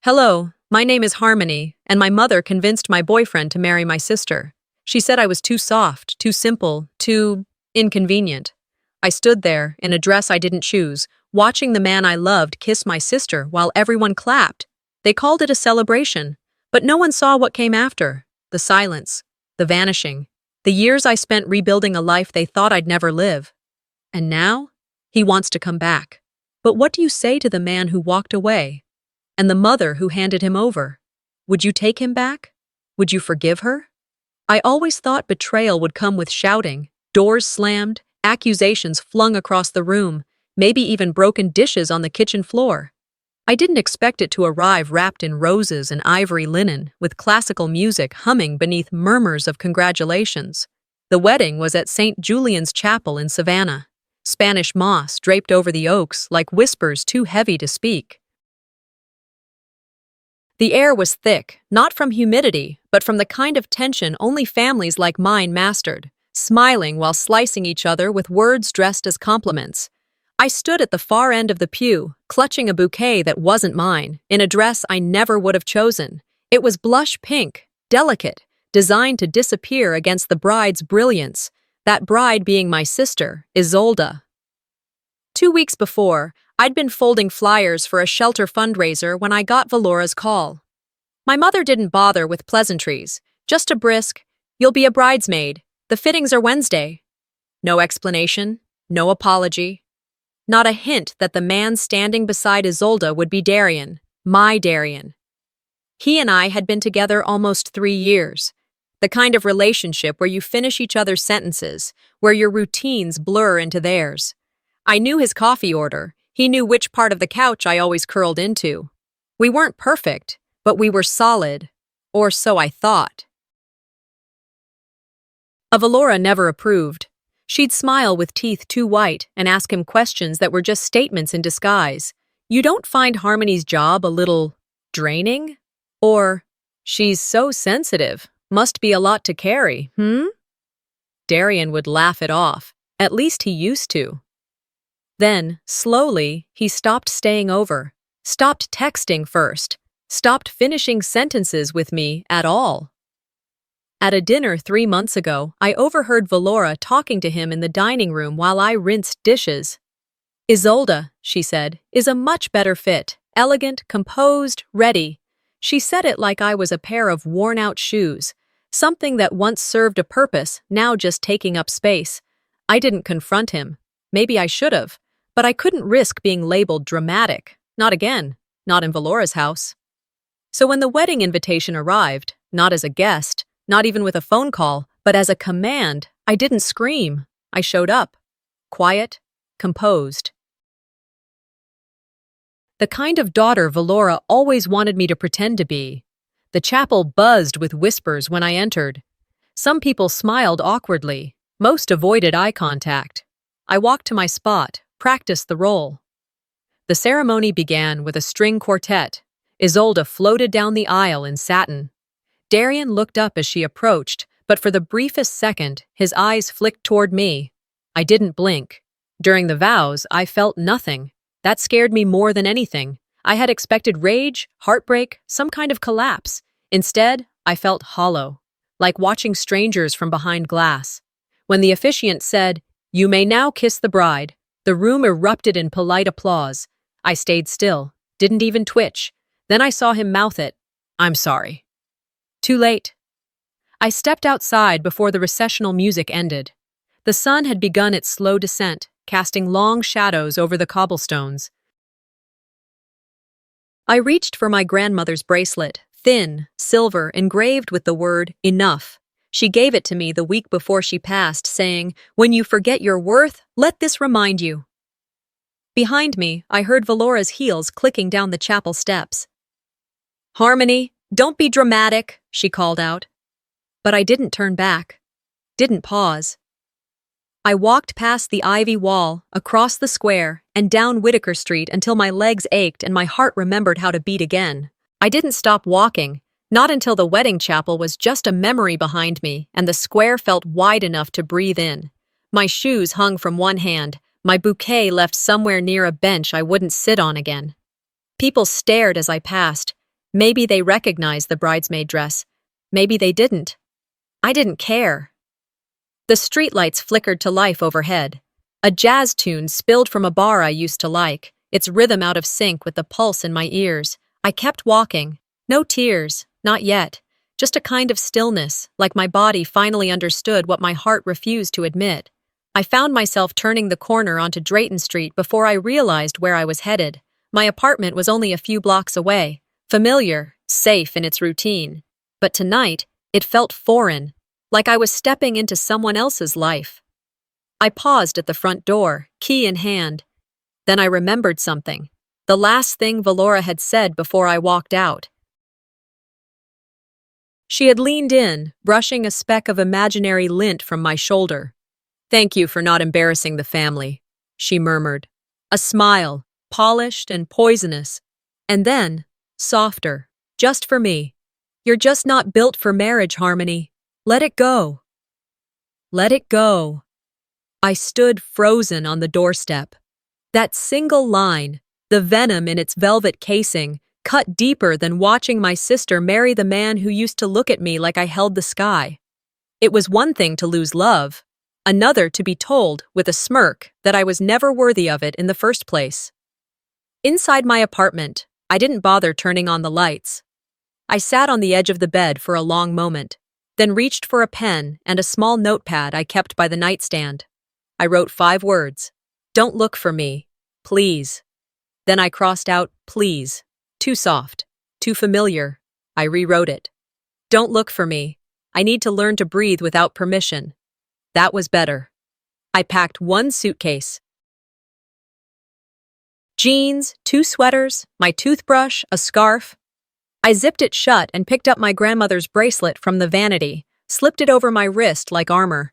Hello, my name is Harmony, and my mother convinced my boyfriend to marry my sister. She said I was too soft, too simple, too inconvenient. I stood there, in a dress I didn't choose, watching the man I loved kiss my sister while everyone clapped. They called it a celebration, but no one saw what came after. The silence, the vanishing, the years I spent rebuilding a life they thought I'd never live. And now, he wants to come back. But what do you say to the man who walked away? And the mother who handed him over? Would you take him back? Would you forgive her? I always thought betrayal would come with shouting, doors slammed, accusations flung across the room, maybe even broken dishes on the kitchen floor. I didn't expect it to arrive wrapped in roses and ivory linen, with classical music humming beneath murmurs of congratulations. The wedding was at St. Julian's Chapel in Savannah. Spanish moss draped over the oaks like whispers too heavy to speak. The air was thick, not from humidity, but from the kind of tension only families like mine mastered, smiling while slicing each other with words dressed as compliments. I stood at the far end of the pew, clutching a bouquet that wasn't mine, in a dress I never would have chosen. It was blush pink, delicate, designed to disappear against the bride's brilliance, that bride being my sister, Isolda. 2 weeks before, I'd been folding flyers for a shelter fundraiser when I got Valora's call. My mother didn't bother with pleasantries, just a brisk, "You'll be a bridesmaid. The fittings are Wednesday." No explanation, no apology. Not a hint that the man standing beside Isolda would be Darian, my Darian. He and I had been together almost 3 years. The kind of relationship where you finish each other's sentences, where your routines blur into theirs. I knew his coffee order. He knew which part of the couch I always curled into. We weren't perfect, but we were solid. Or so I thought. Valora never approved. She'd smile with teeth too white and ask him questions that were just statements in disguise. "You don't find Harmony's job a little draining?" Or, "She's so sensitive. Must be a lot to carry, Darian would laugh it off. At least he used to. Then, slowly, he stopped staying over, stopped texting first, stopped finishing sentences with me at all. At a dinner 3 months ago, I overheard Valora talking to him in the dining room while I rinsed dishes. "Isolda," she said, "is a much better fit, elegant, composed, ready." She said it like I was a pair of worn-out shoes, something that once served a purpose, now just taking up space. I didn't confront him. Maybe I should have, but I couldn't risk being labeled dramatic. Not again, not in Valora's house. So when the wedding invitation arrived, not as a guest, not even with a phone call, but as a command, I didn't scream. I showed up. Quiet, composed. The kind of daughter Valora always wanted me to pretend to be. The chapel buzzed with whispers when I entered. Some people smiled awkwardly. Most avoided eye contact. I walked to my spot, practiced the role. The ceremony began with a string quartet. Isolda floated down the aisle in satin. Darian looked up as she approached, but for the briefest second, his eyes flicked toward me. I didn't blink. During the vows, I felt nothing. That scared me more than anything. I had expected rage, heartbreak, some kind of collapse. Instead, I felt hollow, like watching strangers from behind glass. When the officiant said, "You may now kiss the bride," the room erupted in polite applause. I stayed still, didn't even twitch. Then I saw him mouth it. "I'm sorry." Too late. I stepped outside before the recessional music ended. The sun had begun its slow descent, casting long shadows over the cobblestones. I reached for my grandmother's bracelet, thin, silver, engraved with the word enough. She gave it to me the week before she passed, saying, "When you forget your worth, let this remind you." Behind me, I heard Valora's heels clicking down the chapel steps. "Harmony, don't be dramatic," she called out. But I didn't turn back, didn't pause. I walked past the ivy wall, across the square, and down Whitaker Street until my legs ached and my heart remembered how to beat again. I didn't stop walking, not until the wedding chapel was just a memory behind me and the square felt wide enough to breathe in. My shoes hung from one hand, my bouquet left somewhere near a bench I wouldn't sit on again. People stared as I passed, Maybe they recognized the bridesmaid dress. Maybe they didn't. I didn't care. The streetlights flickered to life overhead. A jazz tune spilled from a bar I used to like, its rhythm out of sync with the pulse in my ears. I kept walking. No tears, not yet. Just a kind of stillness, like my body finally understood what my heart refused to admit. I found myself turning the corner onto Drayton Street before I realized where I was headed. My apartment was only a few blocks away, familiar, safe in its routine. But tonight, it felt foreign, like I was stepping into someone else's life. I paused at the front door, key in hand. Then I remembered something. The last thing Valora had said before I walked out. She had leaned in, brushing a speck of imaginary lint from my shoulder. "Thank you for not embarrassing the family," she murmured. A smile, polished and poisonous. And then, softer, "Just for me. You're just not built for marriage, Harmony. Let it go." Let it go. I stood frozen on the doorstep. That single line, the venom in its velvet casing, cut deeper than watching my sister marry the man who used to look at me like I held the sky. It was one thing to lose love, another to be told, with a smirk, that I was never worthy of it in the first place. Inside my apartment, I didn't bother turning on the lights. I sat on the edge of the bed for a long moment, then reached for a pen and a small notepad I kept by the nightstand. I wrote 5 words. "Don't look for me. Please." Then I crossed out "please." Too soft. Too familiar. I rewrote it. "Don't look for me. I need to learn to breathe without permission." That was better. I packed 1 suitcase. Jeans, 2 sweaters, my toothbrush, a scarf. I zipped it shut and picked up my grandmother's bracelet from the vanity, slipped it over my wrist like armor.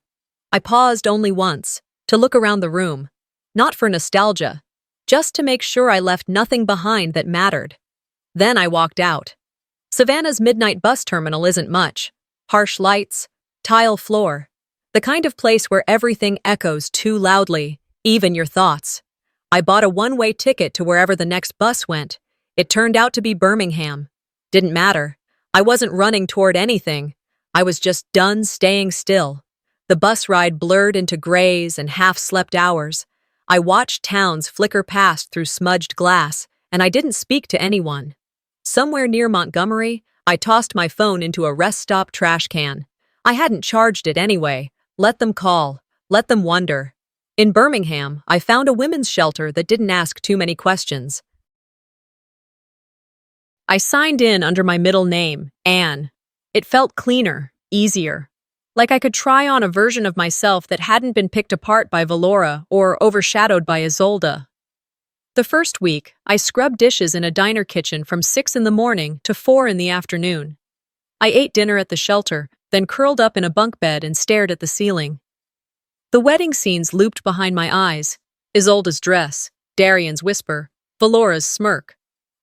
I paused only once, to look around the room. Not for nostalgia, just to make sure I left nothing behind that mattered. Then I walked out. Savannah's midnight bus terminal isn't much. Harsh lights, tile floor. The kind of place where everything echoes too loudly, even your thoughts. I bought a one-way ticket to wherever the next bus went. It turned out to be Birmingham. Didn't matter. I wasn't running toward anything. I was just done staying still. The bus ride blurred into grays and half-slept hours. I watched towns flicker past through smudged glass, and I didn't speak to anyone. Somewhere near Montgomery, I tossed my phone into a rest stop trash can. I hadn't charged it anyway. Let them call. Let them wonder. In Birmingham, I found a women's shelter that didn't ask too many questions. I signed in under my middle name, Anne. It felt cleaner, easier. Like I could try on a version of myself that hadn't been picked apart by Valora or overshadowed by Isolde. The first week, I scrubbed dishes in a diner kitchen from 6 in the morning to 4 in the afternoon. I ate dinner at the shelter, then curled up in a bunk bed and stared at the ceiling. The wedding scenes looped behind my eyes. Isolde's dress, Darian's whisper, Valora's smirk.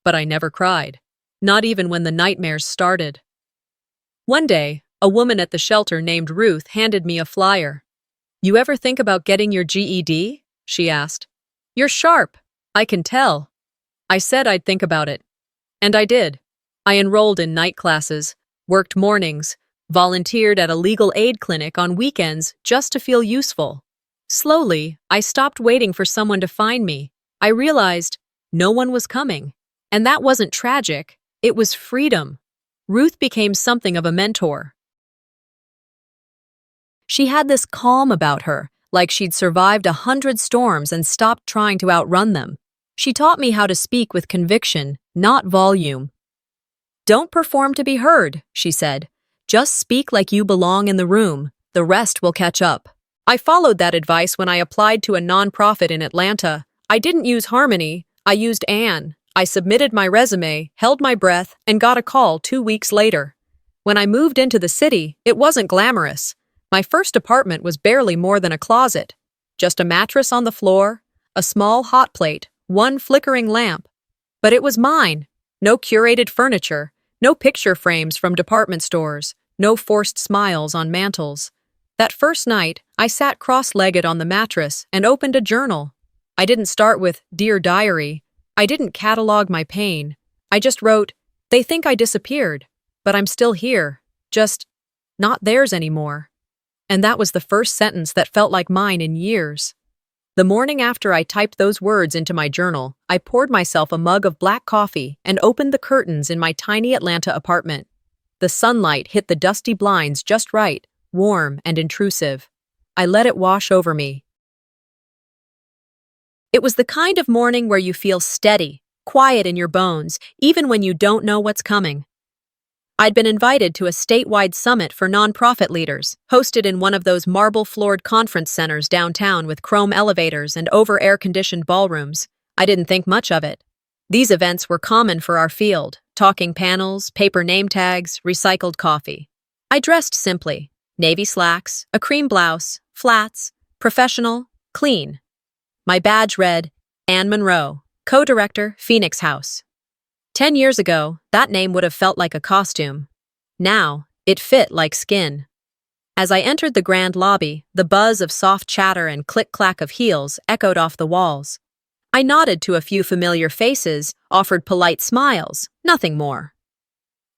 But I never cried. Not even when the nightmares started. One day, a woman at the shelter named Ruth handed me a flyer. "You ever think about getting your GED?" she asked. "You're sharp. I can tell." I said I'd think about it. And I did. I enrolled in night classes, worked mornings, volunteered at a legal aid clinic on weekends just to feel useful. Slowly, I stopped waiting for someone to find me. I realized no one was coming. And that wasn't tragic. It was freedom. Ruth became something of a mentor. She had this calm about her, like she'd survived 100 storms and stopped trying to outrun them. She taught me how to speak with conviction, not volume. "Don't perform to be heard," she said. "Just speak like you belong in the room. The rest will catch up." I followed that advice when I applied to a nonprofit in Atlanta. I didn't use Harmony, I used Anne. I submitted my resume, held my breath, and got a call 2 weeks later. When I moved into the city, it wasn't glamorous. My first apartment was barely more than a closet. Just a mattress on the floor, a small hot plate, 1 flickering lamp. But it was mine. No curated furniture, no picture frames from department stores, no forced smiles on mantels. That first night, I sat cross-legged on the mattress and opened a journal. I didn't start with "Dear Diary." I didn't catalog my pain. I just wrote, They think I disappeared, but I'm still here, just not theirs anymore. And that was the first sentence that felt like mine in years. The morning after I typed those words into my journal, I poured myself a mug of black coffee and opened the curtains in my tiny Atlanta apartment. The sunlight hit the dusty blinds just right, warm and intrusive. I let it wash over me. It was the kind of morning where you feel steady, quiet in your bones, even when you don't know what's coming. I'd been invited to a statewide summit for nonprofit leaders, hosted in one of those marble-floored conference centers downtown with chrome elevators and over-air-conditioned ballrooms. I didn't think much of it. These events were common for our field, talking panels, paper name tags, recycled coffee. I dressed simply: navy slacks, a cream blouse, flats, professional, clean. My badge read, Anne Monroe, co-director, Phoenix House. 10 years ago, that name would have felt like a costume. Now, it fit like skin. As I entered the grand lobby, the buzz of soft chatter and click-clack of heels echoed off the walls. I nodded to a few familiar faces, offered polite smiles, nothing more.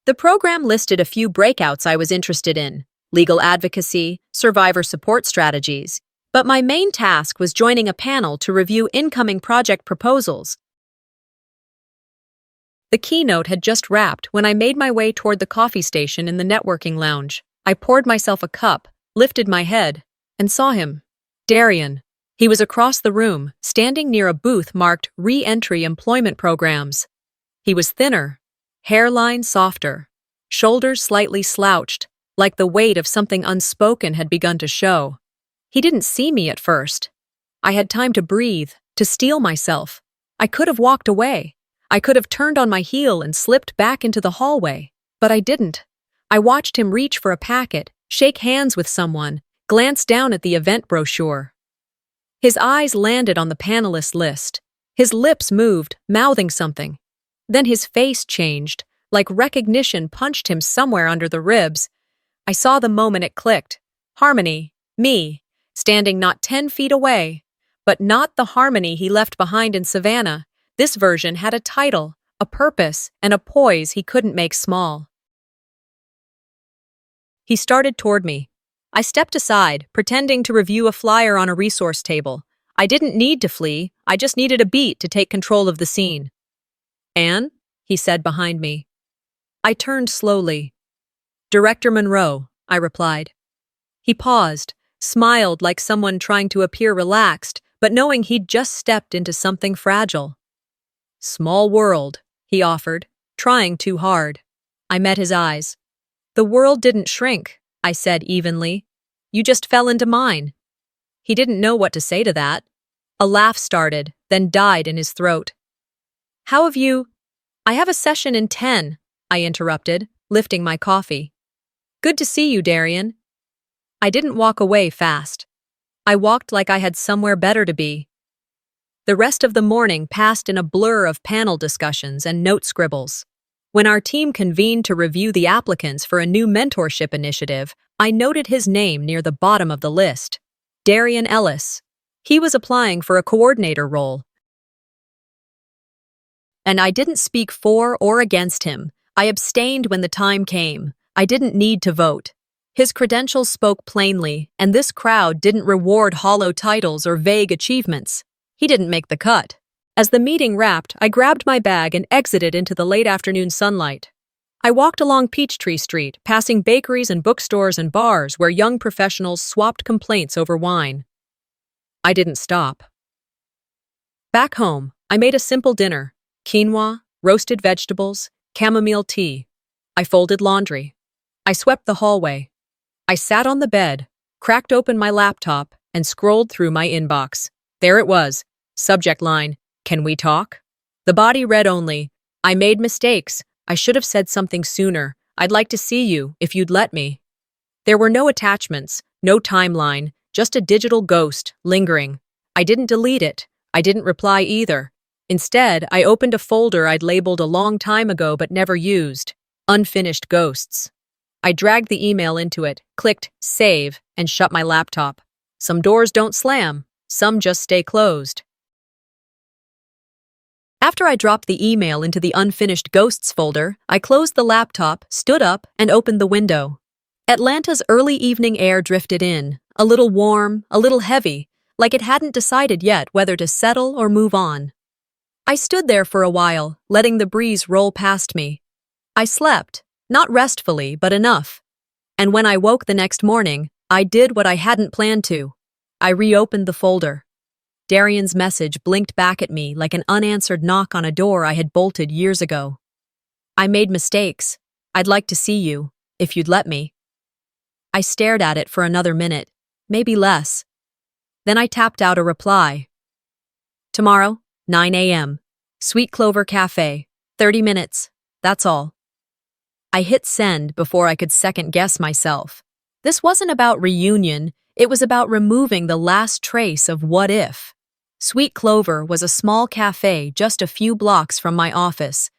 The program listed a few breakouts I was interested in: legal advocacy, survivor support strategies, but my main task was joining a panel to review incoming project proposals. The keynote had just wrapped when I made my way toward the coffee station in the networking lounge. I poured myself a cup, lifted my head, and saw him. Darian. He was across the room, standing near a booth marked Re-Entry Employment Programs. He was thinner, hairline softer, shoulders slightly slouched, like the weight of something unspoken had begun to show. He didn't see me at first. I had time to breathe, to steel myself. I could have walked away. I could have turned on my heel and slipped back into the hallway, but I didn't. I watched him reach for a packet, shake hands with someone, glance down at the event brochure. His eyes landed on the panelist list. His lips moved, mouthing something. Then his face changed, like recognition punched him somewhere under the ribs. I saw the moment it clicked. Harmony, me, standing not 10 feet away, but not the Harmony he left behind in Savannah. This version had a title, a purpose, and a poise he couldn't make small. He started toward me. I stepped aside, pretending to review a flyer on a resource table. I didn't need to flee, I just needed a beat to take control of the scene. Anne? He said behind me. I turned slowly. Director Monroe, I replied. He paused, smiled like someone trying to appear relaxed, but knowing he'd just stepped into something fragile. Small world, he offered, trying too hard. I met his eyes. The world didn't shrink, I said evenly. You just fell into mine. He didn't know what to say to that. A laugh started, then died in his throat. How have you? I have a session in 10, I interrupted, lifting my coffee. Good to see you, Darian. I didn't walk away fast. I walked like I had somewhere better to be. The rest of the morning passed in a blur of panel discussions and note scribbles. When our team convened to review the applicants for a new mentorship initiative, I noted his name near the bottom of the list. Darian Ellis. He was applying for a coordinator role. And I didn't speak for or against him. I abstained when the time came. I didn't need to vote. His credentials spoke plainly, and this crowd didn't reward hollow titles or vague achievements. He didn't make the cut. As the meeting wrapped, I grabbed my bag and exited into the late afternoon sunlight. I walked along Peachtree Street, passing bakeries and bookstores and bars where young professionals swapped complaints over wine. I didn't stop. Back home, I made a simple dinner: quinoa, roasted vegetables, chamomile tea. I folded laundry. I swept the hallway. I sat on the bed, cracked open my laptop, and scrolled through my inbox. There it was. Subject line, "Can we talk?" The body read only, "I made mistakes. I should have said something sooner. I'd like to see you, if you'd let me." There were no attachments, no timeline, just a digital ghost, lingering. I didn't delete it. I didn't reply either. Instead, I opened a folder I'd labeled a long time ago but never used: Unfinished Ghosts. I dragged the email into it, clicked Save, and shut my laptop. Some doors don't slam, some just stay closed. After I dropped the email into the unfinished ghosts folder, I closed the laptop, stood up, and opened the window. Atlanta's early evening air drifted in, a little warm, a little heavy, like it hadn't decided yet whether to settle or move on. I stood there for a while, letting the breeze roll past me. I slept, not restfully, but enough. And when I woke the next morning, I did what I hadn't planned to. I reopened the folder. Darian's message blinked back at me like an unanswered knock on a door I had bolted years ago. I made mistakes. I'd like to see you, if you'd let me. I stared at it for another minute, maybe less. Then I tapped out a reply. Tomorrow, 9 a.m. Sweet Clover Cafe. 30 minutes. That's all. I hit send before I could second-guess myself. This wasn't about reunion, it was about removing the last trace of what if. Sweet Clover was a small cafe just a few blocks from my office.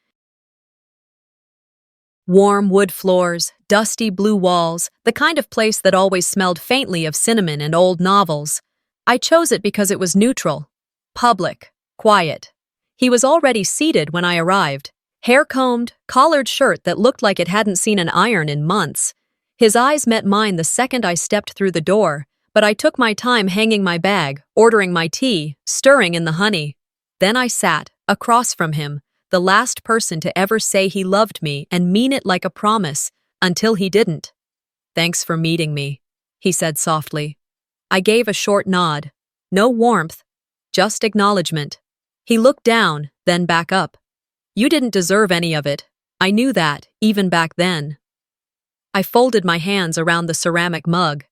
Warm wood floors, dusty blue walls, the kind of place that always smelled faintly of cinnamon and old novels. I chose it because it was neutral, public, quiet. He was already seated when I arrived. Hair-combed, collared shirt that looked like it hadn't seen an iron in months. His eyes met mine the second I stepped through the door, but I took my time hanging my bag, ordering my tea, stirring in the honey. Then I sat, across from him, the last person to ever say he loved me and mean it like a promise, until he didn't. Thanks for meeting me, he said softly. I gave a short nod. No warmth, just acknowledgement. He looked down, then back up. You didn't deserve any of it. I knew that, even back then. I folded my hands around the ceramic mug.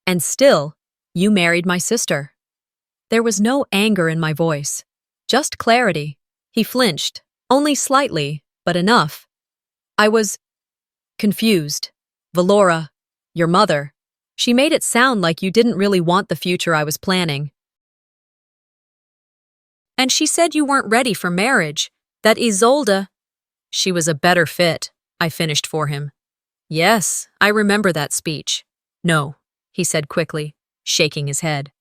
And still, you married my sister. There was no anger in my voice, just clarity. He flinched, only slightly, but enough. I was confused. Valora, your mother. She made it sound like you didn't really want the future I was planning. And she said you weren't ready for marriage, that Isolde. She was a better fit, I finished for him. Yes, I remember that speech. No, he said quickly, shaking his head.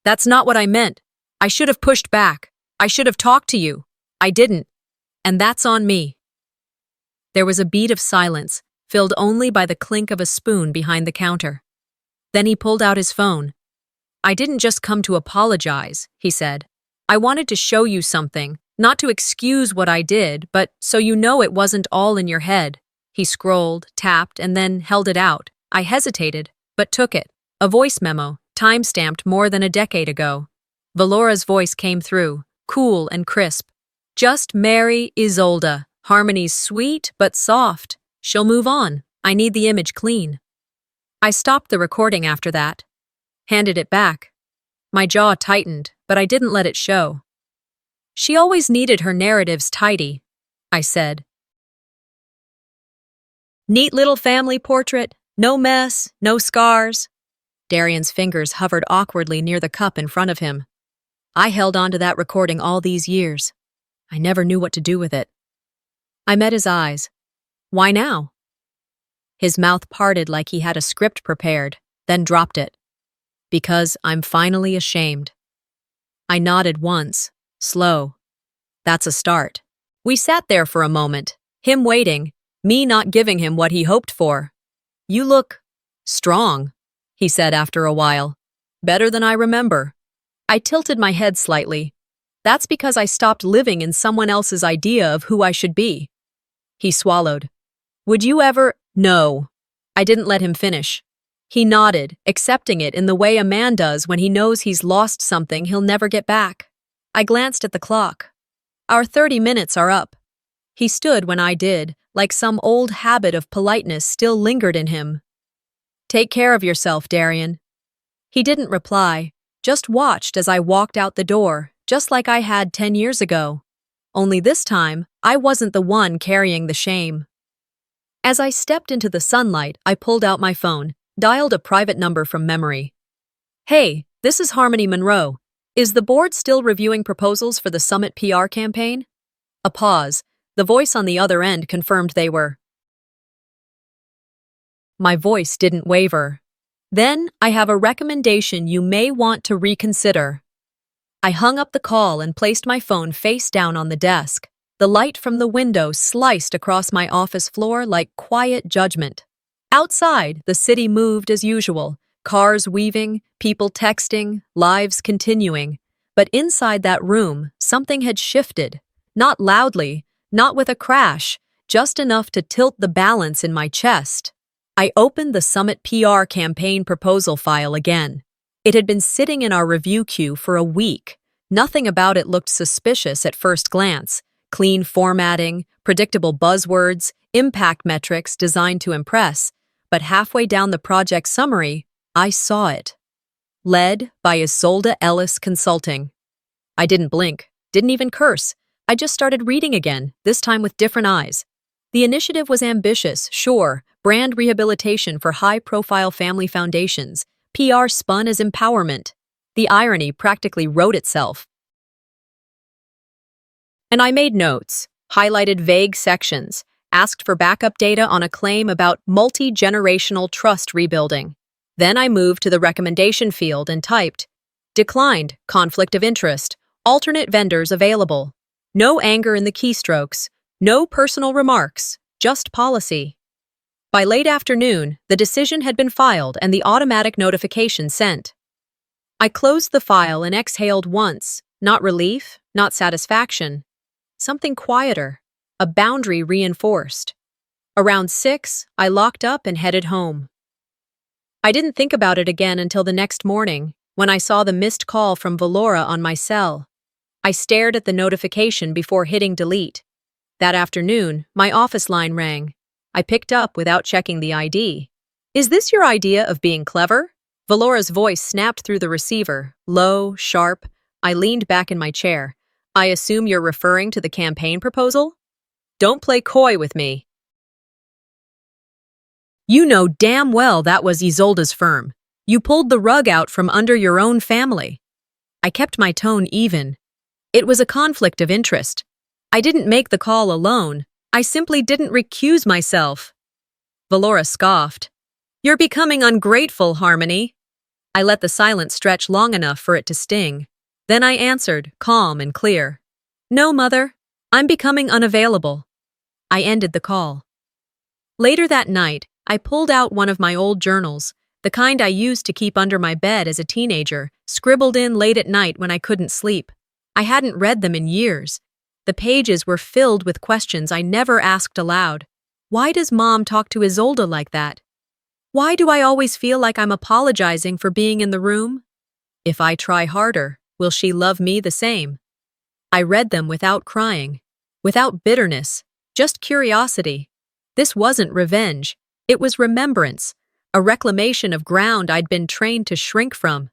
That's not what I meant. I should have pushed back. I should have talked to you. I didn't. And that's on me. There was a beat of silence, filled only by the clink of a spoon behind the counter. Then he pulled out his phone. I didn't just come to apologize, he said. I wanted to show you something, not to excuse what I did, but so you know it wasn't all in your head. He scrolled, tapped, and then held it out. I hesitated, but took it. A voice memo, time-stamped more than a decade ago. Valora's voice came through, cool and crisp. Just marry Isolde. Harmony's sweet but soft. She'll move on. I need the image clean. I stopped the recording after that. Handed it back. My jaw tightened, but I didn't let it show. She always needed her narratives tidy, I said. Neat little family portrait, no mess, no scars. Darian's fingers hovered awkwardly near the cup in front of him. I held on to that recording all these years. I never knew what to do with it. I met his eyes. Why now? His mouth parted like he had a script prepared, then dropped it. Because I'm finally ashamed. I nodded once, slow. That's a start. We sat there for a moment, him waiting, me not giving him what he hoped for. You look strong, he said after a while. Better than I remember. I tilted my head slightly. That's because I stopped living in someone else's idea of who I should be. He swallowed. Would you ever? No. I didn't let him finish. He nodded, accepting it in the way a man does when he knows he's lost something he'll never get back. I glanced at the clock. Our 30 minutes are up. He stood when I did, like some old habit of politeness still lingered in him. Take care of yourself, Darian. He didn't reply, just watched as I walked out the door, just like I had 10 years ago. Only this time, I wasn't the one carrying the shame. As I stepped into the sunlight, I pulled out my phone, dialed a private number from memory. Hey, this is Harmony Monroe. Is the board still reviewing proposals for the Summit PR campaign? A pause. The voice on the other end confirmed they were. My voice didn't waver. Then I have a recommendation you may want to reconsider. I hung up the call and placed my phone face down on the desk. The light from the window sliced across my office floor like quiet judgment. Outside, the city moved as usual, cars weaving, people texting, lives continuing. But inside that room, something had shifted. Not loudly, not with a crash, just enough to tilt the balance in my chest. I opened the Summit PR campaign proposal file again. It had been sitting in our review queue for a week. Nothing about it looked suspicious at first glance. Clean formatting, predictable buzzwords, impact metrics designed to impress. But halfway down the project summary, I saw it. Led by Isolde Ellis Consulting. I didn't blink, didn't even curse. I just started reading again, this time with different eyes. The initiative was ambitious, sure, brand rehabilitation for high-profile family foundations, PR spun as empowerment. The irony practically wrote itself. And I made notes, highlighted vague sections, asked for backup data on a claim about multi-generational trust rebuilding. Then I moved to the recommendation field and typed, declined, conflict of interest, alternate vendors available. No anger in the keystrokes, no personal remarks, just policy. By late afternoon, the decision had been filed and the automatic notification sent. I closed the file and exhaled once, not relief, not satisfaction. Something quieter, a boundary reinforced. Around 6, I locked up and headed home. I didn't think about it again until the next morning, when I saw the missed call from Valora on my cell. I stared at the notification before hitting delete. That afternoon, my office line rang. I picked up without checking the ID. Is this your idea of being clever? Valora's voice snapped through the receiver, low, sharp. I leaned back in my chair. I assume you're referring to the campaign proposal? Don't play coy with me. You know damn well that was Isolde's firm. You pulled the rug out from under your own family. I kept my tone even. It was a conflict of interest. I didn't make the call alone. I simply didn't recuse myself. Valora scoffed. You're becoming ungrateful, Harmony. I let the silence stretch long enough for it to sting. Then I answered, calm and clear. No, Mother. I'm becoming unavailable. I ended the call. Later that night, I pulled out one of my old journals, the kind I used to keep under my bed as a teenager, scribbled in late at night when I couldn't sleep. I hadn't read them in years. The pages were filled with questions I never asked aloud. Why does Mom talk to Isolde like that? Why do I always feel like I'm apologizing for being in the room? If I try harder, will she love me the same? I read them without crying, without bitterness, just curiosity. This wasn't revenge. It was remembrance, a reclamation of ground I'd been trained to shrink from.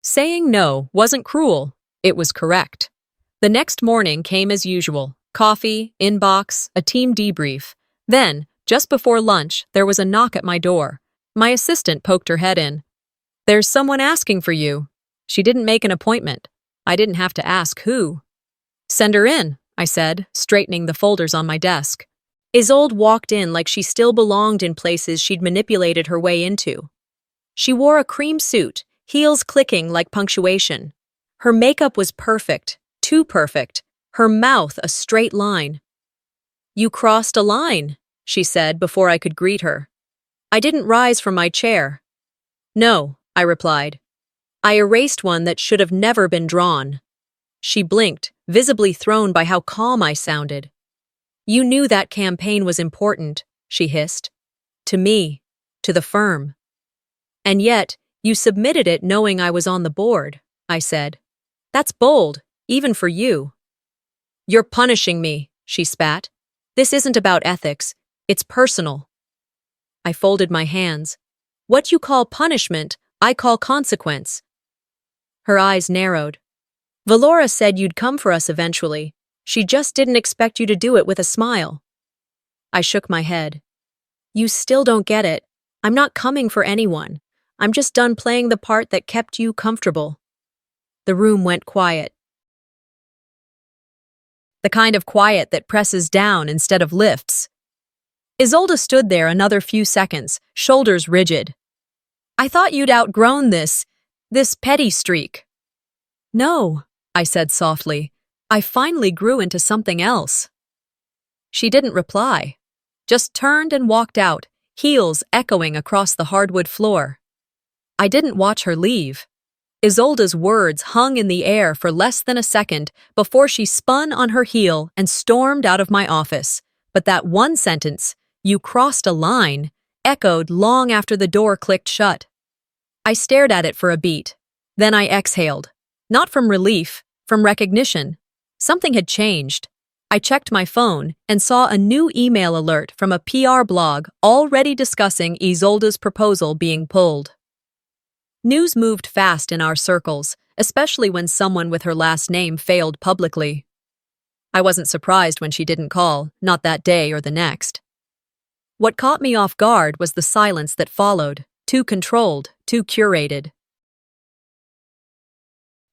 Saying no wasn't cruel. It was correct. The next morning came as usual. Coffee, inbox, a team debrief. Then, just before lunch, there was a knock at my door. My assistant poked her head in. There's someone asking for you. She didn't make an appointment. I didn't have to ask who. Send her in, I said, straightening the folders on my desk. Isolde walked in like she still belonged in places she'd manipulated her way into. She wore a cream suit, heels clicking like punctuation. Her makeup was perfect, too perfect, her mouth a straight line. You crossed a line, she said before I could greet her. I didn't rise from my chair. No, I replied. I erased one that should have never been drawn. She blinked, visibly thrown by how calm I sounded. You knew that campaign was important, she hissed. To me, to the firm. And yet, you submitted it knowing I was on the board, I said. That's bold, even for you. You're punishing me, she spat. This isn't about ethics, it's personal. I folded my hands. What you call punishment, I call consequence. Her eyes narrowed. Valora said you'd come for us eventually. She just didn't expect you to do it with a smile. I shook my head. You still don't get it. I'm not coming for anyone. I'm just done playing the part that kept you comfortable. The room went quiet. The kind of quiet that presses down instead of lifts. Isolde stood there another few seconds, shoulders rigid. I thought you'd outgrown this This petty streak. No, I said softly. I finally grew into something else. She didn't reply, just turned and walked out, heels echoing across the hardwood floor. I didn't watch her leave. Isolde's words hung in the air for less than a second before she spun on her heel and stormed out of my office. But that one sentence, "You crossed a line," echoed long after the door clicked shut. I stared at it for a beat. Then I exhaled. Not from relief, from recognition. Something had changed. I checked my phone and saw a new email alert from a PR blog already discussing Isolde's proposal being pulled. News moved fast in our circles, especially when someone with her last name failed publicly. I wasn't surprised when she didn't call, not that day or the next. What caught me off guard was the silence that followed, too controlled, too curated.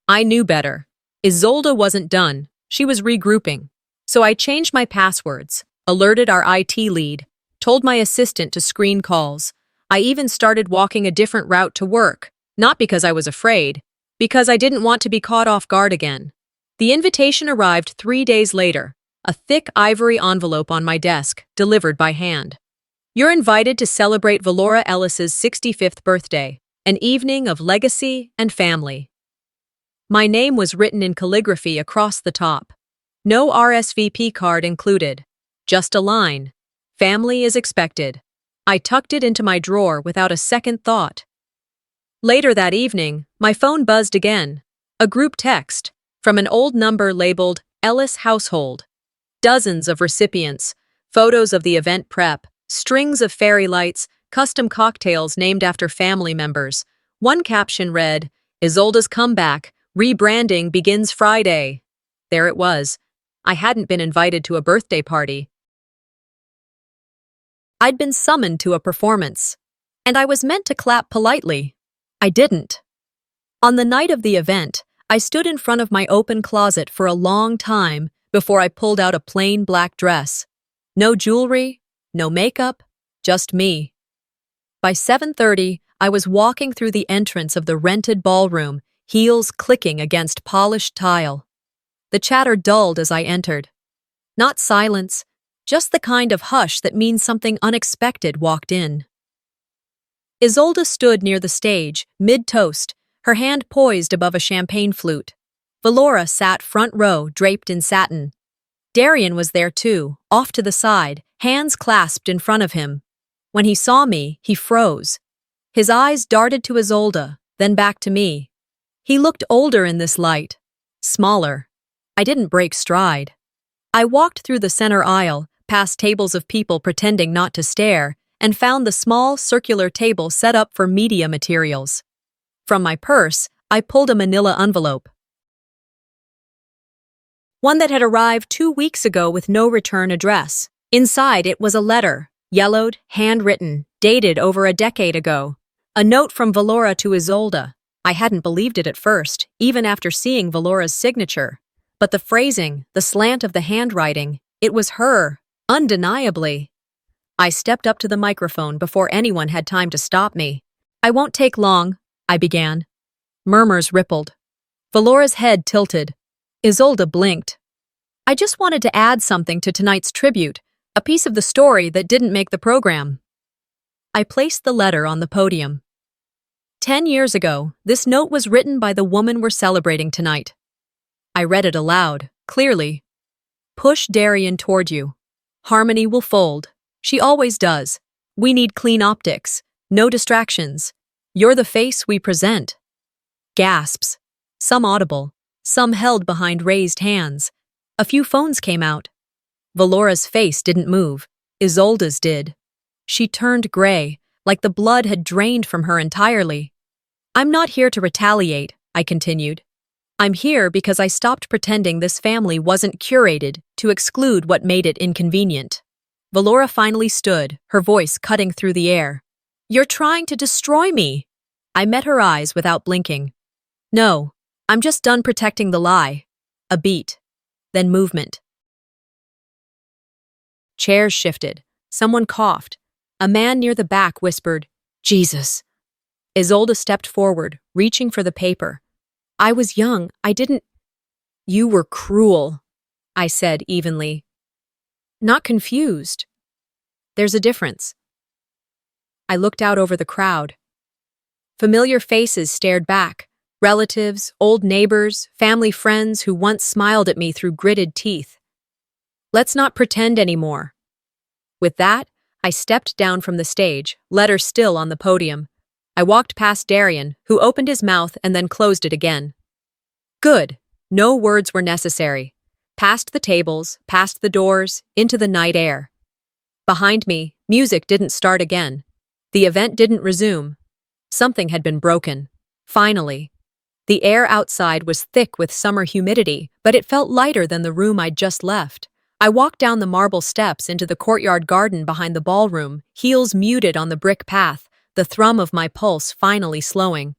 I knew better. Isolde wasn't done. She was regrouping. So I changed my passwords, alerted our IT lead, told my assistant to screen calls. I even started walking a different route to work, not because I was afraid, because I didn't want to be caught off guard again. The invitation arrived 3 days later, a thick ivory envelope on my desk, delivered by hand. You're invited to celebrate Valora Ellis's 65th birthday, an evening of legacy and family. My name was written in calligraphy across the top. No RSVP card included. Just a line. Family is expected. I tucked it into my drawer without a second thought. Later that evening, my phone buzzed again. A group text from an old number labeled Ellis Household. Dozens of recipients, photos of the event prep, strings of fairy lights, custom cocktails named after family members. One caption read, "Isolde's comeback, rebranding begins Friday." There it was. I hadn't been invited to a birthday party. I'd been summoned to a performance, and I was meant to clap politely. I didn't. On the night of the event, I stood in front of my open closet for a long time before I pulled out a plain black dress. No jewelry, no makeup, just me. By 7:30, I was walking through the entrance of the rented ballroom, heels clicking against polished tile. The chatter dulled as I entered. Not silence, just the kind of hush that means something unexpected walked in. Isolde stood near the stage, mid-toast, her hand poised above a champagne flute. Valora sat front row, draped in satin. Darian was there too, off to the side, hands clasped in front of him. When he saw me, he froze. His eyes darted to Isolde, then back to me. He looked older in this light, smaller. I didn't break stride. I walked through the center aisle, past tables of people pretending not to stare, and found the small, circular table set up for media materials. From my purse, I pulled a manila envelope. One that had arrived 2 weeks ago with no return address. Inside it was a letter, yellowed, handwritten, dated over a decade ago. A note from Valora to Isolde. I hadn't believed it at first, even after seeing Valora's signature. But the phrasing, the slant of the handwriting, it was her, undeniably. I stepped up to the microphone before anyone had time to stop me. "I won't take long," I began. Murmurs rippled. Valora's head tilted. Isolde blinked. "I just wanted to add something to tonight's tribute, a piece of the story that didn't make the program." I placed the letter on the podium. 10 years ago, this note was written by the woman we're celebrating tonight. I read it aloud, clearly. "Push Darian toward you. Harmony will fold. She always does. We need clean optics. No distractions. You're the face we present." Gasps. Some audible, some held behind raised hands. A few phones came out. Valora's face didn't move. Isolde's did. She turned gray, like the blood had drained from her entirely. "I'm not here to retaliate," I continued. "I'm here because I stopped pretending this family wasn't curated to exclude what made it inconvenient." Valora finally stood, her voice cutting through the air. "You're trying to destroy me." I met her eyes without blinking. "No, I'm just done protecting the lie." A beat, then movement. Chairs shifted. Someone coughed. A man near the back whispered, "Jesus." Isolde stepped forward, reaching for the paper. I was young. I didn't. You were cruel, I said evenly. Not confused. There's a difference. I looked out over the crowd. Familiar faces stared back. Relatives, old neighbors, family friends who once smiled at me through gritted teeth. Let's not pretend anymore. With that, I stepped down from the stage, letter still on the podium. I walked past Darian, who opened his mouth and then closed it again. Good. No words were necessary. Past the tables, past the doors, into the night air. Behind me, music didn't start again. The event didn't resume. Something had been broken. Finally. The air outside was thick with summer humidity, but it felt lighter than the room I'd just left. I walked down the marble steps into the courtyard garden behind the ballroom, heels muted on the brick path, the thrum of my pulse finally slowing.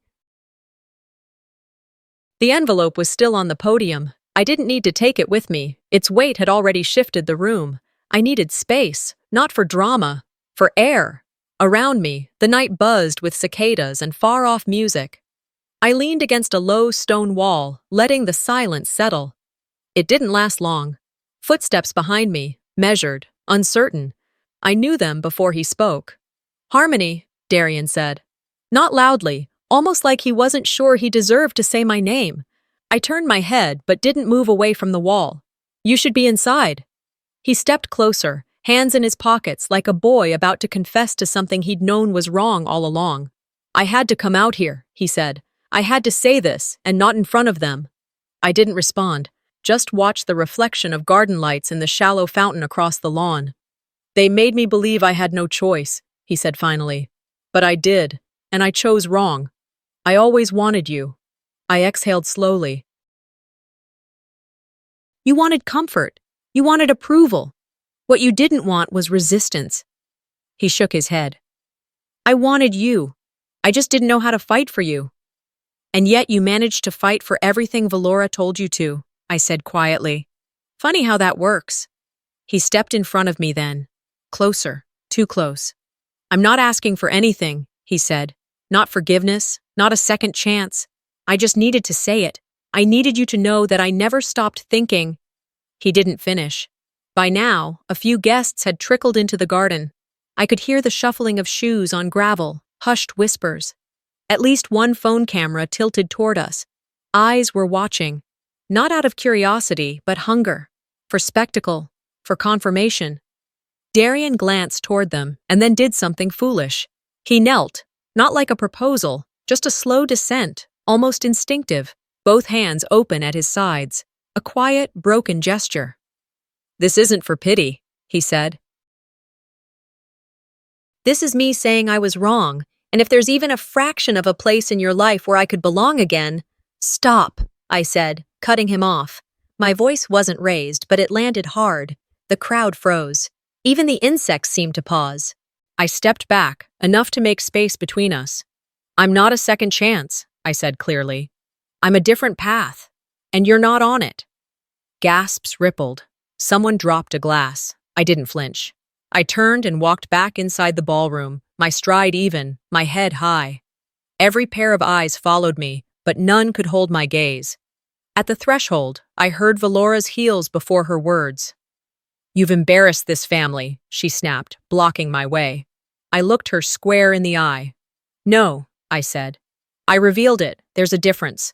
The envelope was still on the podium. I didn't need to take it with me. Its weight had already shifted the room. I needed space, not for drama, for air. Around me, the night buzzed with cicadas and far-off music. I leaned against a low stone wall, letting the silence settle. It didn't last long. Footsteps behind me, measured, uncertain. I knew them before he spoke. Harmony, Darian said. Not loudly, almost like he wasn't sure he deserved to say my name. I turned my head but didn't move away from the wall. You should be inside. He stepped closer, hands in his pockets like a boy about to confess to something he'd known was wrong all along. I had to come out here, he said. I had to say this, and not in front of them. I didn't respond, just watched the reflection of garden lights in the shallow fountain across the lawn. They made me believe I had no choice, he said finally. But I did, and I chose wrong. I always wanted you. I exhaled slowly. You wanted comfort. You wanted approval. What you didn't want was resistance. He shook his head. I wanted you. I just didn't know how to fight for you. And yet you managed to fight for everything Valora told you to, I said quietly. Funny how that works. He stepped in front of me then. Closer, too close. I'm not asking for anything, he said. Not forgiveness, not a second chance. I just needed to say it. I needed you to know that I never stopped thinking. He didn't finish. By now, a few guests had trickled into the garden. I could hear the shuffling of shoes on gravel, hushed whispers. At least one phone camera tilted toward us. Eyes were watching, not out of curiosity, but hunger, for spectacle, for confirmation. Darian glanced toward them and then did something foolish. He knelt, not like a proposal, just a slow descent, almost instinctive, both hands open at his sides, a quiet, broken gesture. This isn't for pity, he said. This is me saying I was wrong. And if there's even a fraction of a place in your life where I could belong again, stop, I said, cutting him off. My voice wasn't raised, but it landed hard. The crowd froze. Even the insects seemed to pause. I stepped back, enough to make space between us. I'm not a second chance, I said clearly. I'm a different path, and you're not on it. Gasps rippled. Someone dropped a glass. I didn't flinch. I turned and walked back inside the ballroom, my stride even, my head high. Every pair of eyes followed me, but none could hold my gaze. At the threshold, I heard Valora's heels before her words. You've embarrassed this family, she snapped, blocking my way. I looked her square in the eye. No, I said. I revealed it. There's a difference.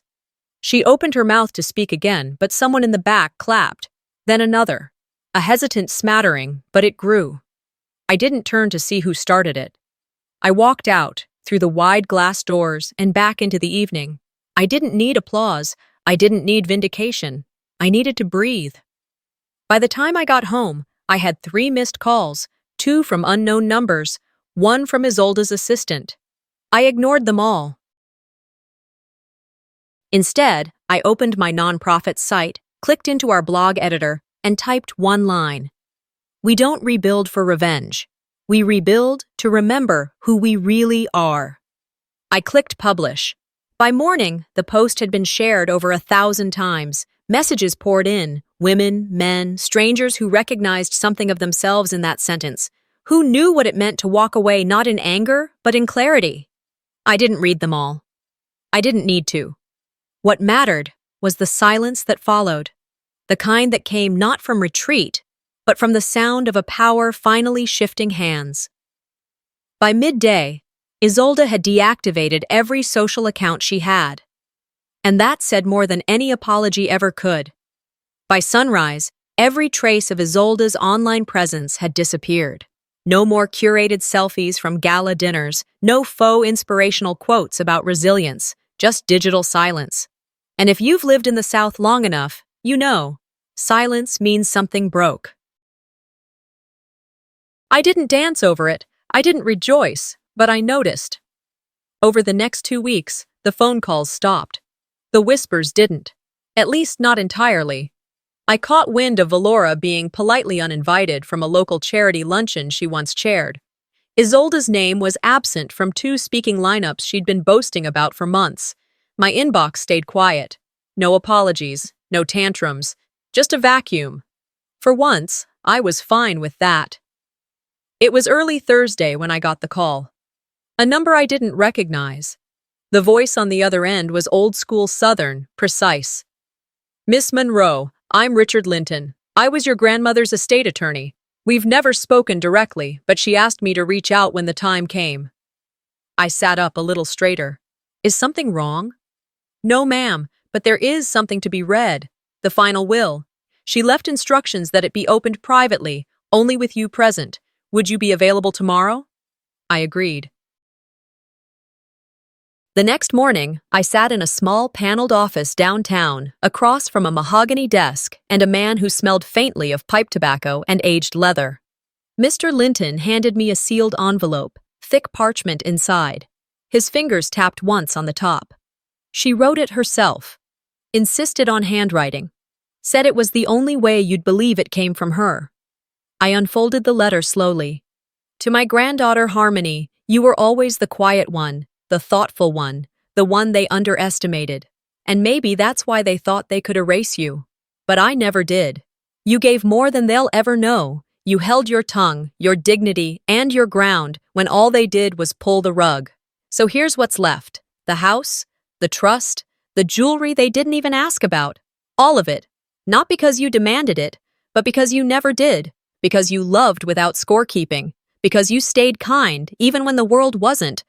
She opened her mouth to speak again, but someone in the back clapped. Then another. A hesitant smattering, but it grew. I didn't turn to see who started it. I walked out, through the wide glass doors and back into the evening. I didn't need applause. I didn't need vindication. I needed to breathe. By the time I got home, I had 3 missed calls, 2 from unknown numbers, 1 from Isolde's assistant. I ignored them all. Instead, I opened my nonprofit site, clicked into our blog editor, and typed one line. We don't rebuild for revenge. We rebuild to remember who we really are. I clicked publish. By morning, the post had been shared over 1,000 times. Messages poured in, women, men, strangers who recognized something of themselves in that sentence, who knew what it meant to walk away not in anger, but in clarity. I didn't read them all. I didn't need to. What mattered was the silence that followed, the kind that came not from retreat, but from the sound of a power finally shifting hands. By midday, Isolde had deactivated every social account she had. And that said more than any apology ever could. By sunrise, every trace of Isolde's online presence had disappeared. No more curated selfies from gala dinners, no faux inspirational quotes about resilience, just digital silence. And if you've lived in the South long enough, you know, silence means something broke. I didn't dance over it, I didn't rejoice, but I noticed. Over the next 2 weeks, the phone calls stopped. The whispers didn't. At least not entirely. I caught wind of Valora being politely uninvited from a local charity luncheon she once chaired. Isolde's name was absent from 2 speaking lineups she'd been boasting about for months. My inbox stayed quiet. No apologies, no tantrums, just a vacuum. For once, I was fine with that. It was early Thursday when I got the call. A number I didn't recognize. The voice on the other end was old-school Southern, precise. "Miss Monroe, I'm Richard Linton. I was your grandmother's estate attorney. We've never spoken directly, but she asked me to reach out when the time came." I sat up a little straighter. Is something wrong? No, ma'am, but there is something to be read. The final will. She left instructions that it be opened privately, only with you present. Would you be available tomorrow? I agreed. The next morning, I sat in a small paneled office downtown, across from a mahogany desk and a man who smelled faintly of pipe tobacco and aged leather. Mr. Linton handed me a sealed envelope, thick parchment inside. His fingers tapped once on the top. She wrote it herself. Insisted on handwriting. Said it was the only way you'd believe it came from her. I unfolded the letter slowly. To my granddaughter Harmony, you were always the quiet one, the thoughtful one, the one they underestimated. And maybe that's why they thought they could erase you. But I never did. You gave more than they'll ever know. You held your tongue, your dignity, and your ground when all they did was pull the rug. So here's what's left. The house, the trust, the jewelry they didn't even ask about. All of it. Not because you demanded it, but because you never did. Because you loved without scorekeeping. Because you stayed kind, even when the world wasn't.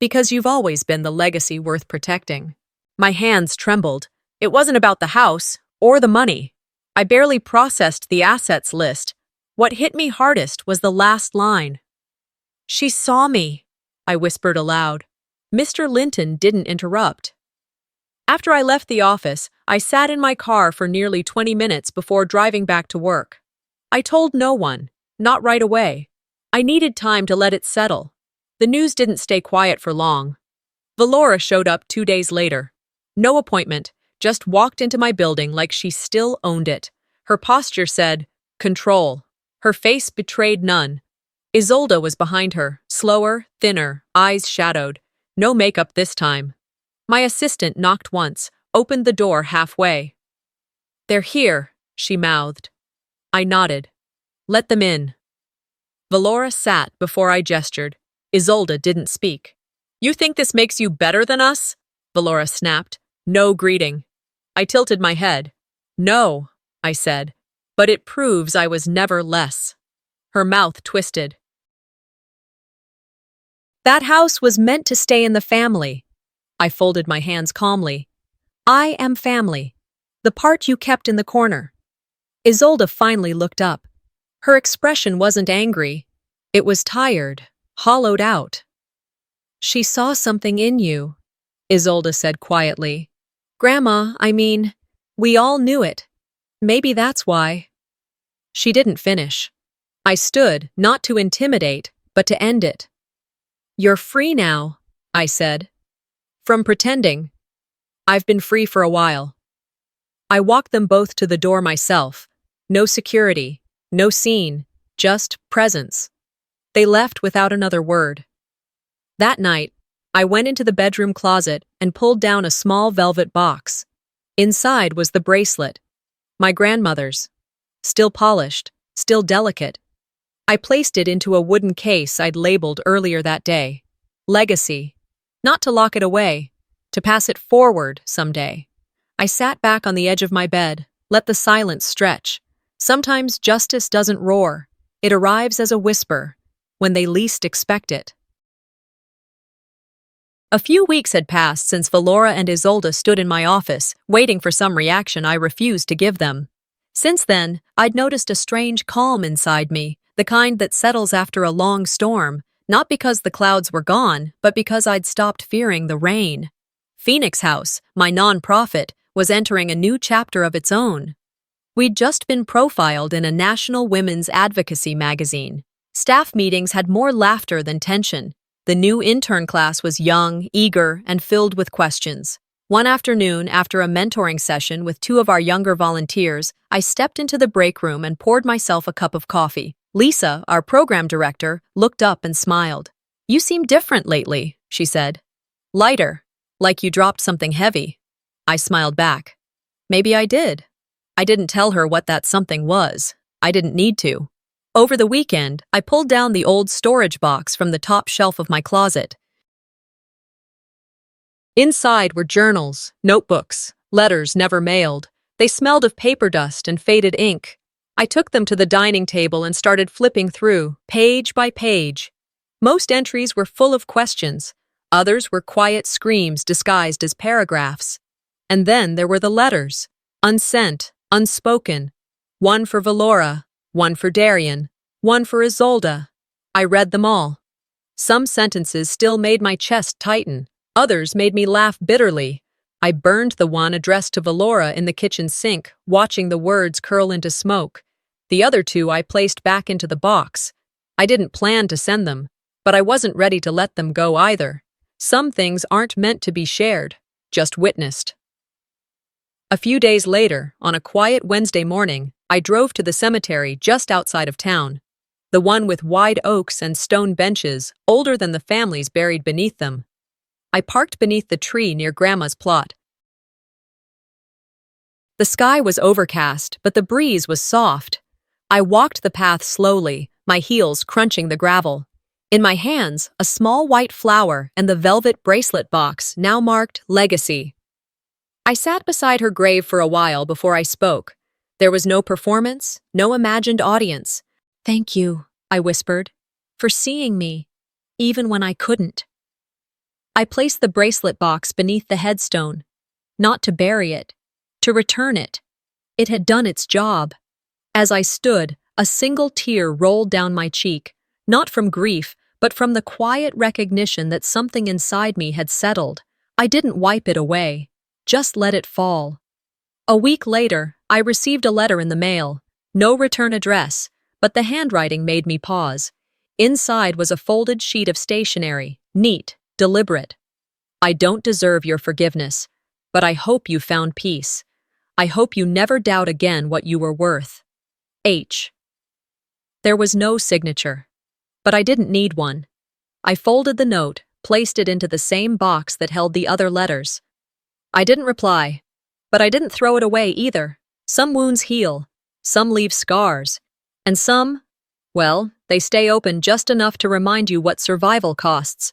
Because you've always been the legacy worth protecting. My hands trembled. It wasn't about the house or the money. I barely processed the assets list. What hit me hardest was the last line. She saw me, I whispered aloud. Mr. Linton didn't interrupt. After I left the office, I sat in my car for nearly 20 minutes before driving back to work. I told no one, not right away. I needed time to let it settle. The news didn't stay quiet for long. Valora showed up 2 days later. No appointment, just walked into my building like she still owned it. Her posture said, control. Her face betrayed none. Isolde was behind her, slower, thinner, eyes shadowed. No makeup this time. My assistant knocked once, opened the door halfway. They're here, she mouthed. I nodded. Let them in. Valora sat before I gestured. Isolde didn't speak. You think this makes you better than us? Valora snapped. No greeting. I tilted my head. No, I said, but it proves I was never less. Her mouth twisted. That house was meant to stay in the family. I folded my hands calmly. I am family. The part you kept in the corner. Isolde finally looked up. Her expression wasn't angry. It was tired, hollowed out. She saw something in you, Isolde said quietly. Grandma, we all knew it. Maybe that's why. She didn't finish. I stood, not to intimidate, but to end it. You're free now, I said. From pretending. I've been free for a while. I walked them both to the door myself. No security, no scene, just presence. They left without another word. That night, I went into the bedroom closet and pulled down a small velvet box. Inside was the bracelet. My grandmother's. Still polished, still delicate. I placed it into a wooden case I'd labeled earlier that day. Legacy. Not to lock it away, to pass it forward someday. I sat back on the edge of my bed, let the silence stretch. Sometimes justice doesn't roar. It arrives as a whisper, when they least expect it. A few weeks had passed since Valora and Isolde stood in my office, waiting for some reaction I refused to give them. Since then, I'd noticed a strange calm inside me, the kind that settles after a long storm, not because the clouds were gone, but because I'd stopped fearing the rain. Phoenix House, my nonprofit, was entering a new chapter of its own. We'd just been profiled in a national women's advocacy magazine. Staff meetings had more laughter than tension. The new intern class was young, eager, and filled with questions. One afternoon, after a mentoring session with two of our younger volunteers, I stepped into the break room and poured myself a cup of coffee. Lisa, our program director, looked up and smiled. "You seem different lately," she said. "Lighter, like you dropped something heavy." I smiled back. Maybe I did. I didn't tell her what that something was. I didn't need to. Over the weekend, I pulled down the old storage box from the top shelf of my closet. Inside were journals, notebooks, letters never mailed. They smelled of paper dust and faded ink. I took them to the dining table and started flipping through, page by page. Most entries were full of questions. Others were quiet screams disguised as paragraphs. And then there were the letters, unsent, unspoken. One for Valora, one for Darian, one for Isolde. I read them all. Some sentences still made my chest tighten. Others made me laugh bitterly. I burned the one addressed to Valora in the kitchen sink, watching the words curl into smoke. The other two I placed back into the box. I didn't plan to send them, but I wasn't ready to let them go either. Some things aren't meant to be shared, just witnessed. A few days later, on a quiet Wednesday morning, I drove to the cemetery just outside of town. The one with wide oaks and stone benches, older than the families buried beneath them. I parked beneath the tree near Grandma's plot. The sky was overcast, but the breeze was soft. I walked the path slowly, my heels crunching the gravel. In my hands, a small white flower and the velvet bracelet box now marked Legacy. I sat beside her grave for a while before I spoke. There was no performance, no imagined audience. "Thank you," I whispered, "for seeing me, even when I couldn't." I placed the bracelet box beneath the headstone, not to bury it, to return it. It had done its job. As I stood, a single tear rolled down my cheek, not from grief, but from the quiet recognition that something inside me had settled. I didn't wipe it away, just let it fall. A week later, I received a letter in the mail. No return address, but the handwriting made me pause. Inside was a folded sheet of stationery, neat, deliberate. "I don't deserve your forgiveness, but I hope you found peace. I hope you never doubt again what you were worth. H." There was no signature, but I didn't need one. I folded the note, placed it into the same box that held the other letters. I didn't reply, but I didn't throw it away either. Some wounds heal, some leave scars, and some, well, they stay open just enough to remind you what survival costs.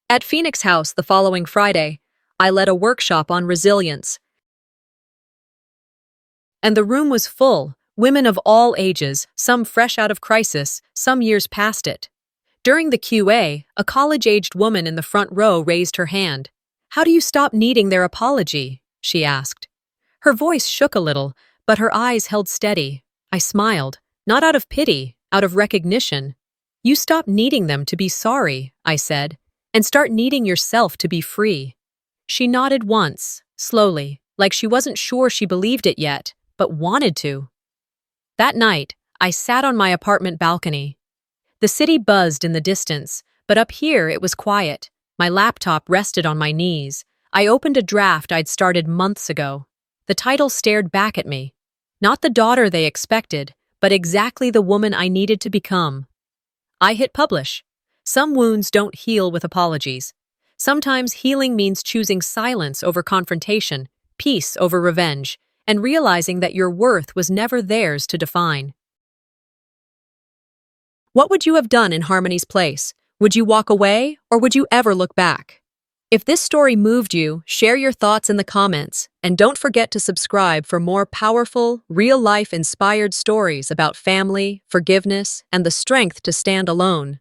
At Phoenix House the following Friday, I led a workshop on resilience. And the room was full, women of all ages, some fresh out of crisis, some years past it. During the QA, a college-aged woman in the front row raised her hand. "How do you stop needing their apology?" she asked. Her voice shook a little, but her eyes held steady. I smiled, not out of pity, out of recognition. "You stop needing them to be sorry," I said, "and start needing yourself to be free." She nodded once, slowly, like she wasn't sure she believed it yet, but wanted to. That night, I sat on my apartment balcony. The city buzzed in the distance, but up here it was quiet. My laptop rested on my knees. I opened a draft I'd started months ago. The title stared back at me. Not the daughter they expected, but exactly the woman I needed to become. I hit publish. Some wounds don't heal with apologies. Sometimes healing means choosing silence over confrontation, peace over revenge, and realizing that your worth was never theirs to define. What would you have done in Harmony's place? Would you walk away, or would you ever look back? If this story moved you, share your thoughts in the comments, and don't forget to subscribe for more powerful, real-life inspired stories about family, forgiveness, and the strength to stand alone.